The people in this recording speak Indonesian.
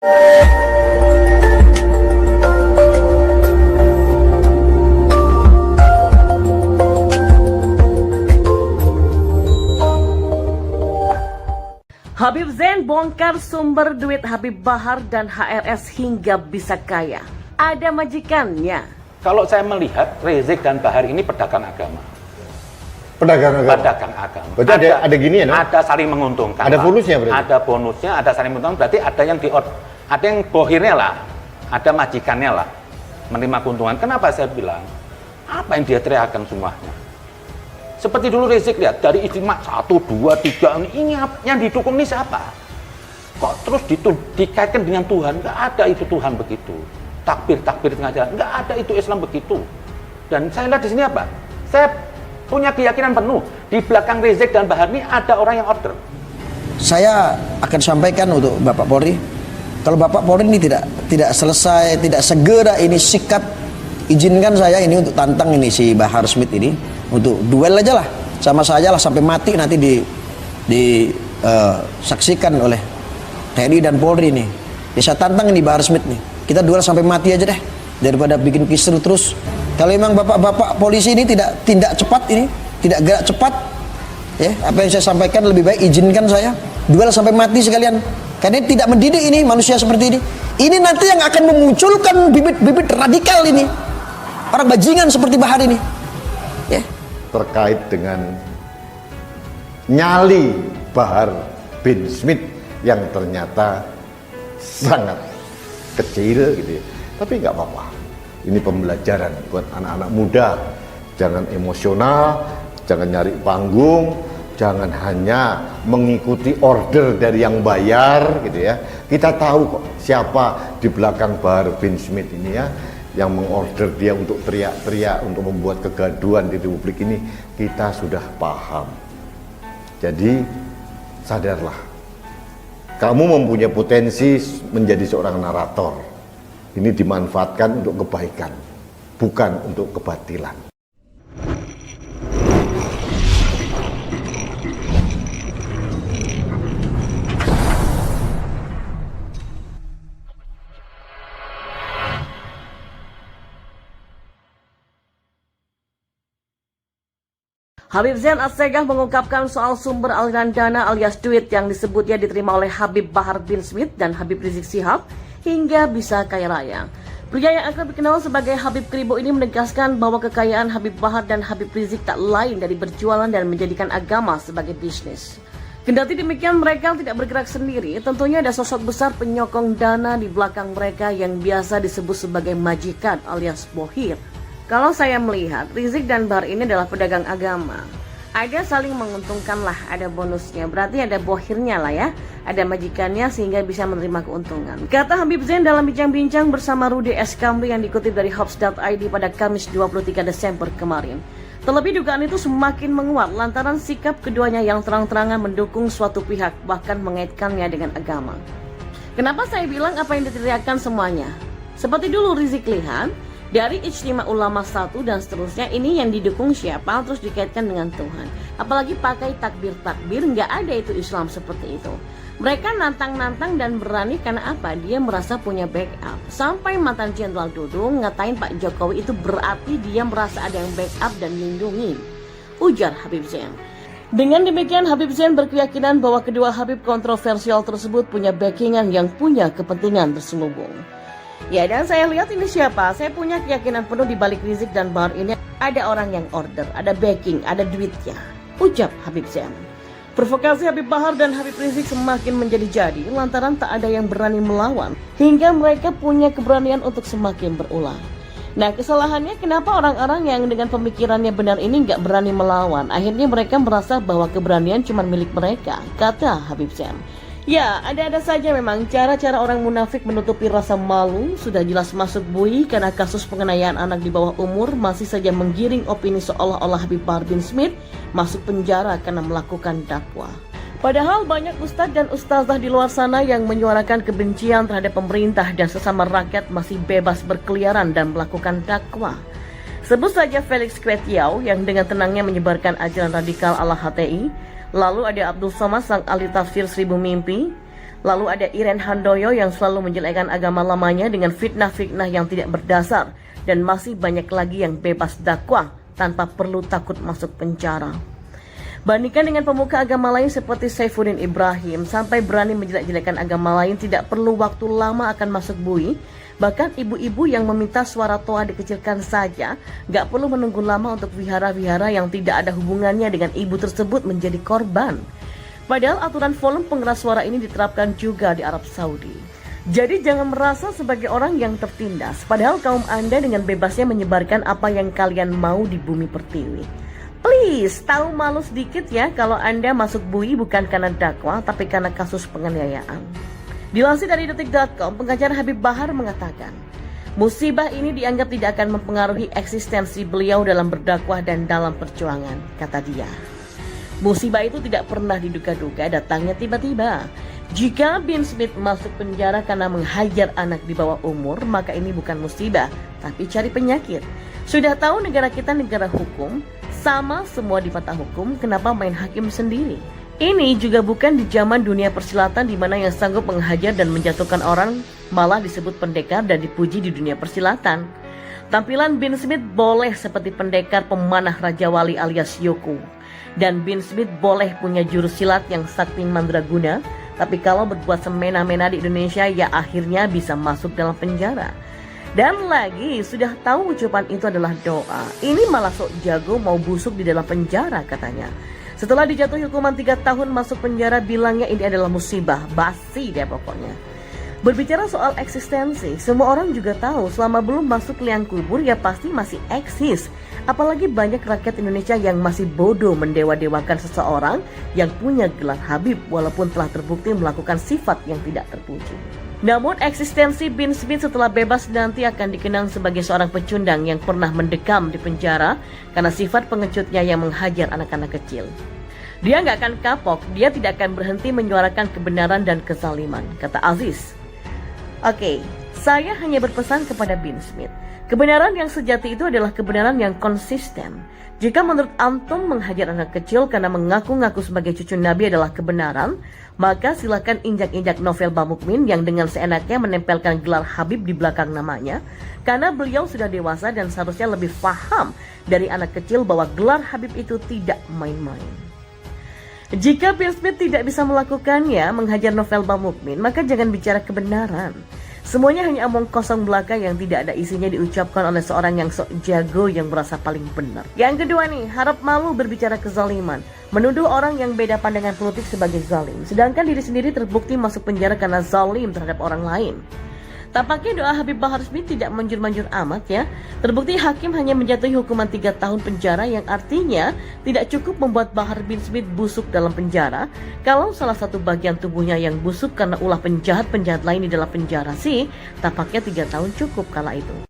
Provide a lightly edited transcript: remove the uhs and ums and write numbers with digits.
Habib Zain bongkar sumber duit Habib Bahar dan HRS hingga bisa kaya. Ada majikannya. Kalau saya melihat Rizik dan Bahar ini pedagang agama. Pedagang agama? Pedagang agama. Berarti ada gini ya, no? Ada saling menguntungkan. Ada bonusnya berarti? Ada bonusnya, ada saling menguntungkan. Berarti ada yang bohirnya lah. Ada majikannya lah. Menerima keuntungan. Kenapa saya bilang? Apa yang dia teriakan semuanya? Seperti dulu Rizik lihat, dari istimewa 1, 2, 3, ini yang didukung ini siapa? Kok terus dikaitkan dengan Tuhan? Nggak ada itu Tuhan begitu. Takbir tengah jalan, nggak ada itu Islam begitu. Dan saya lihat di sini apa? Saya punya keyakinan penuh, di belakang Rizik dan Bahar ini ada orang yang order. Saya akan sampaikan untuk Bapak Polri, kalau Bapak Polri ini tidak selesai, tidak segera ini sikap, izinkan saya ini untuk tantang ini si Bahar Smith ini, untuk duel aja lah sama saya lah sampai mati, nanti disaksikan oleh TNI dan Polri nih. Bisa tantang ini Bahar Smith nih, kita duel sampai mati aja deh daripada bikin kisru terus. Kalau memang bapak-bapak polisi ini tidak tindak cepat, ini tidak gerak cepat ya, apa yang saya sampaikan lebih baik izinkan saya duel sampai mati sekalian, karena ini tidak mendidik ini manusia seperti ini nanti yang akan memunculkan bibit-bibit radikal ini, orang bajingan seperti Bahar ini ya. Terkait dengan nyali Bahar bin Smith yang ternyata sangat kecil gitu ya. Tapi nggak apa-apa, ini pembelajaran buat anak-anak muda. Jangan emosional, jangan nyari panggung, jangan hanya mengikuti order dari yang bayar gitu ya. Kita tahu kok siapa di belakang Bahar bin Smith ini ya, yang mengorder dia untuk teriak-teriak, untuk membuat kegaduhan di Republik ini. Kita sudah paham. Jadi sadarlah, kamu mempunyai potensi menjadi seorang narator. Ini dimanfaatkan untuk kebaikan, bukan untuk kebatilan. Habib Zain Assegaf mengungkapkan soal sumber aliran dana alias duit yang disebutnya diterima oleh Habib Bahar bin Smith dan Habib Rizik Syihab hingga bisa kaya raya. Pria yang akrab dikenal sebagai Habib Kribo ini menegaskan bahwa kekayaan Habib Bahar dan Habib Rizik tak lain dari berjualan dan menjadikan agama sebagai bisnis. Kendati demikian, mereka tidak bergerak sendiri. Tentunya ada sosok besar penyokong dana di belakang mereka yang biasa disebut sebagai majikan alias bohir. Kalau saya melihat Rizik dan Bahar ini adalah pedagang agama. Ada saling menguntungkan lah, ada bonusnya. Berarti ada bohirnya lah ya. Ada majikannya sehingga bisa menerima keuntungan. Kata Habib Zain dalam bincang-bincang bersama Rudy S. Kamri yang dikutip dari Hops.id pada Kamis 23 Desember kemarin. Terlebih dugaan itu semakin menguat lantaran sikap keduanya yang terang-terangan mendukung suatu pihak, bahkan mengaitkannya dengan agama. Kenapa saya bilang apa yang diteriakkan semuanya? Seperti dulu Rizik lihat, dari Ijtima Ulama 1 dan seterusnya, ini yang didukung siapa terus dikaitkan dengan Tuhan. Apalagi pakai takbir-takbir, nggak ada itu Islam seperti itu. Mereka nantang-nantang dan berani karena apa? Dia merasa punya backup. Sampai mantan Jenderal Dudung ngatain Pak Jokowi itu berarti dia merasa ada yang backup dan lindungi, ujar Habib Zain. Dengan demikian, Habib Zain berkeyakinan bahwa kedua Habib kontroversial tersebut punya backingan yang punya kepentingan terselubung. Ya, dan saya lihat ini siapa? Saya punya keyakinan penuh di balik Rizik dan Bahar ini ada orang yang order, ada backing, ada duitnya, ujar Habib Zain. Provokasi Habib Bahar dan Habib Rizik semakin menjadi-jadi lantaran tak ada yang berani melawan, hingga mereka punya keberanian untuk semakin berulang. Nah, kesalahannya kenapa orang-orang yang dengan pemikirannya benar ini nggak berani melawan? Akhirnya mereka merasa bahwa keberanian cuma milik mereka, kata Habib Zain. Ya, ada-ada saja memang cara-cara orang munafik menutupi rasa malu sudah jelas masuk bui karena kasus penganiayaan anak di bawah umur masih saja menggiring opini seolah-olah Habib Bahar bin Smith masuk penjara karena melakukan dakwah. Padahal banyak ustadz dan ustazah di luar sana yang menyuarakan kebencian terhadap pemerintah dan sesama rakyat masih bebas berkeliaran dan melakukan dakwah. Sebut saja Felix Kwetiau yang dengan tenangnya menyebarkan ajaran radikal ala HTI. Lalu ada Abdul Somad sang ahli tafsir seribu mimpi. Lalu ada Iren Handoyo yang selalu menjelekkan agama lamanya dengan fitnah-fitnah yang tidak berdasar. Dan masih banyak lagi yang bebas dakwah tanpa perlu takut masuk penjara. Bandingkan dengan pemuka agama lain seperti Saifuddin Ibrahim, sampai berani menjelek-jelekan agama lain tidak perlu waktu lama akan masuk bui. Bahkan ibu-ibu yang meminta suara toa dikecilkan saja, gak perlu menunggu lama untuk wihara-wihara yang tidak ada hubungannya dengan ibu tersebut menjadi korban. Padahal aturan volume pengeras suara ini diterapkan juga di Arab Saudi. Jadi jangan merasa sebagai orang yang tertindas, padahal kaum Anda dengan bebasnya menyebarkan apa yang kalian mau di bumi pertiwi. Please, tahu malu sedikit ya kalau Anda masuk bui bukan karena dakwah, tapi karena kasus penganiayaan. Dilansir dari detik.com, pengacara Habib Bahar mengatakan, musibah ini dianggap tidak akan mempengaruhi eksistensi beliau dalam berdakwah dan dalam perjuangan, kata dia. Musibah itu tidak pernah diduga-duga, datangnya tiba-tiba. Jika Bin Smith masuk penjara karena menghajar anak di bawah umur, maka ini bukan musibah, tapi cari penyakit. Sudah tahu negara kita negara hukum, sama semua di mata hukum, kenapa main hakim sendiri? Ini juga bukan di zaman dunia persilatan di mana yang sanggup menghajar dan menjatuhkan orang malah disebut pendekar dan dipuji di dunia persilatan. Tampilan Bin Smith boleh seperti pendekar pemanah Raja Wali alias Yoko. Dan Bin Smith boleh punya jurus silat yang sakti mandraguna, tapi kalau berbuat semena-mena di Indonesia ya akhirnya bisa masuk dalam penjara. Dan lagi, sudah tahu ucapan itu adalah doa. Ini malah sok jago mau busuk di dalam penjara katanya. Setelah dijatuhi hukuman 3 tahun masuk penjara, bilangnya ini adalah musibah. Basi deh pokoknya. Berbicara soal eksistensi, semua orang juga tahu selama belum masuk liang kubur ya pasti masih eksis. Apalagi banyak rakyat Indonesia yang masih bodoh mendewa-dewakan seseorang yang punya gelar Habib walaupun telah terbukti melakukan sifat yang tidak terpuji. Namun eksistensi Bin Smith setelah bebas nanti akan dikenang sebagai seorang pecundang yang pernah mendekam di penjara karena sifat pengecutnya yang menghajar anak-anak kecil. Dia nggak akan kapok, dia tidak akan berhenti menyuarakan kebenaran dan kezaliman, kata Aziz. Oke, saya hanya berpesan kepada Bin Smith. Kebenaran yang sejati itu adalah kebenaran yang konsisten. Jika menurut antum menghajar anak kecil karena mengaku-ngaku sebagai cucu Nabi adalah kebenaran, maka silakan injak-injak novel Bamukmin yang dengan seenaknya menempelkan gelar Habib di belakang namanya, karena beliau sudah dewasa dan seharusnya lebih paham dari anak kecil bahwa gelar Habib itu tidak main-main. Jika Bin Smith tidak bisa melakukannya, menghajar novel Bamukmin, maka jangan bicara kebenaran. Semuanya hanya omong kosong belaka yang tidak ada isinya diucapkan oleh seorang yang sok jago yang merasa paling benar. Yang kedua nih, harap malu berbicara kezaliman. Menuduh orang yang beda pandangan politik sebagai zalim. Sedangkan diri sendiri terbukti masuk penjara karena zalim terhadap orang lain. Tampaknya doa Habib Bahar Smith tidak manjur-manjur amat ya. Terbukti hakim hanya menjatuhi hukuman 3 tahun penjara yang artinya tidak cukup membuat Bahar bin Smith busuk dalam penjara. Kalau salah satu bagian tubuhnya yang busuk karena ulah penjahat-penjahat lain di dalam penjara sih, tampaknya 3 tahun cukup kala itu.